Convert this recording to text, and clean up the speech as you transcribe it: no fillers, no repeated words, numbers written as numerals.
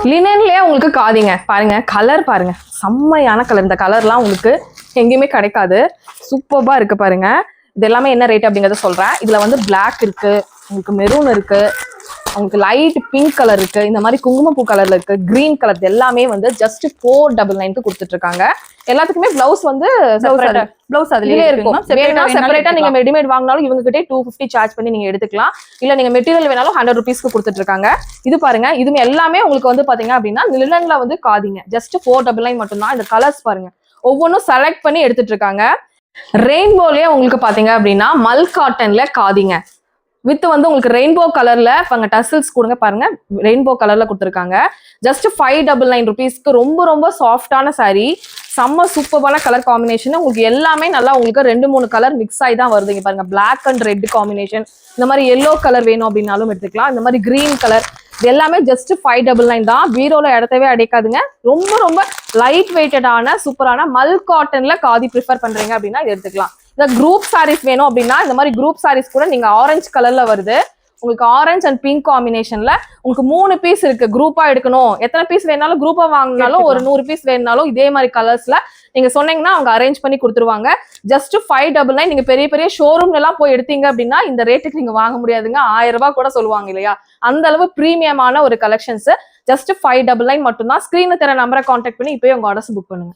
லினன்லயே உங்களுக்கு காதிங்க பாருங்க, கலர் பாருங்க, செம்மையான கலர். இந்த கலர்லாம் உங்களுக்கு எங்கேயுமே கிடைக்காது, சூப்பர்பா இருக்கு பாருங்க. இது எல்லாமே என்ன ரேட் அப்படிங்கறத சொல்றேன். இதுல வந்து பிளாக் இருக்கு, உங்களுக்கு மெரூன் இருக்கு, உங்களுக்கு லைட் பிங்க் கலர் இருக்கு, இந்த மாதிரி குங்குமப்பூ கலர்ல இருக்கு, கிரீன் கலர், எல்லாமே வந்து ஜஸ்ட் 499 கொடுத்துட்டு இருக்காங்க. எல்லாத்துக்குமே பிளவுஸ் வந்து பிளவுஸ் அதுலயே இருக்கும். செப்பரேட்டா நீங்க ரெடிமேட் வாங்கினாலும் இவங்க கிட்டே 250 சார்ஜ் பண்ணி நீங்க எடுத்துக்கலாம். இல்ல நீங்க மெட்டீரியல் வேணாலும் 100 ருபீஸ்க்கு கொடுத்துட்டு இருக்காங்க. இது பாருங்க, இது எல்லாமே உங்களுக்கு வந்து பாத்தீங்க அப்படின்னா லினன்ல வந்து காதிங்க, ஜஸ்ட் 499 மட்டும் தான். இந்த கலர்ஸ் பாருங்க, ஒவ்வொன்றும் செலக்ட் பண்ணி எடுத்துட்டு இருக்காங்க. ரெயின்போலயே உங்களுக்கு பாத்தீங்க அப்படின்னா மல் காட்டன்ல காதிங்க, வித் வந்து உங்களுக்கு ரெயின்போ கலர்ல அங்க டசல்ஸ் கொடுங்க பாருங்க, ரெயின்போ கலர்ல கொடுத்துருக்காங்க. ஜஸ்ட் 599 ருபீஸ்க்கு ரொம்ப ரொம்ப சாஃப்டான சாரி, செம்ம சூப்பரான கலர் காம்பினேஷன். உங்களுக்கு எல்லாமே நல்லா உங்களுக்கு 2-3 கலர் மிக்ஸ் ஆகி தான் வருதுங்க பாருங்க. பிளாக் அண்ட் ரெட் காம்பினேஷன், இந்த மாதிரி எல்லோ கலர் வேணும் அப்படின்னாலும் எடுத்துக்கலாம். இந்த மாதிரி கிரீன் கலர், இது எல்லாமே ஜஸ்ட் 599 தான். பீரோல இடத்தவே அடைக்காதுங்க. ரொம்ப ரொம்ப லைட் வெயிட்டடான சூப்பரான மல் காட்டன்ல காதி ப்ரிஃபர் பண்றீங்க அப்படின்னா இது எடுத்துக்கலாம். இந்த குரூப் சாரீஸ் வேணும் அப்படின்னா இந்த மாதிரி குரூப் சாரீஸ் கூட நீங்க ஆரஞ்சு கலர்ல வருது, உங்களுக்கு ஆரஞ்சு அண்ட் பிங்க் காம்பினேஷன்ல உங்களுக்கு 3 பீஸ் இருக்கு. குரூப்பா எடுக்கணும், எத்தனை பீஸ் வேணாலும் குரூப்பா வாங்கினாலும் ஒரு 100 பீஸ் வேணாலும் இதே மாதிரி கலர்ஸ்ல நீங்க சொன்னீங்கன்னா அவங்க அரேஞ்ச் பண்ணி கொடுத்துருவாங்க. ஜஸ்ட் 599. நீங்க பெரிய பெரிய ஷோரூம்ல எல்லாம் போய் எடுத்தீங்க அப்படின்னா இந்த ரேட்டுக்கு நீங்க வாங்க முடியாதுங்க. 1000 ரூபாய் கூட சொல்லுவாங்க இல்லையா, அந்த அளவு பிரீமியமான ஒரு கலெக்ஷன்ஸ். ஜஸ்ட் 599 மட்டும் தான். ஸ்கிரீன்ல தர நம்பரை கான்டாக்ட் பண்ணி இப்போயே உங்க ஆர்டர்ஸ் புக் பண்ணுங்க.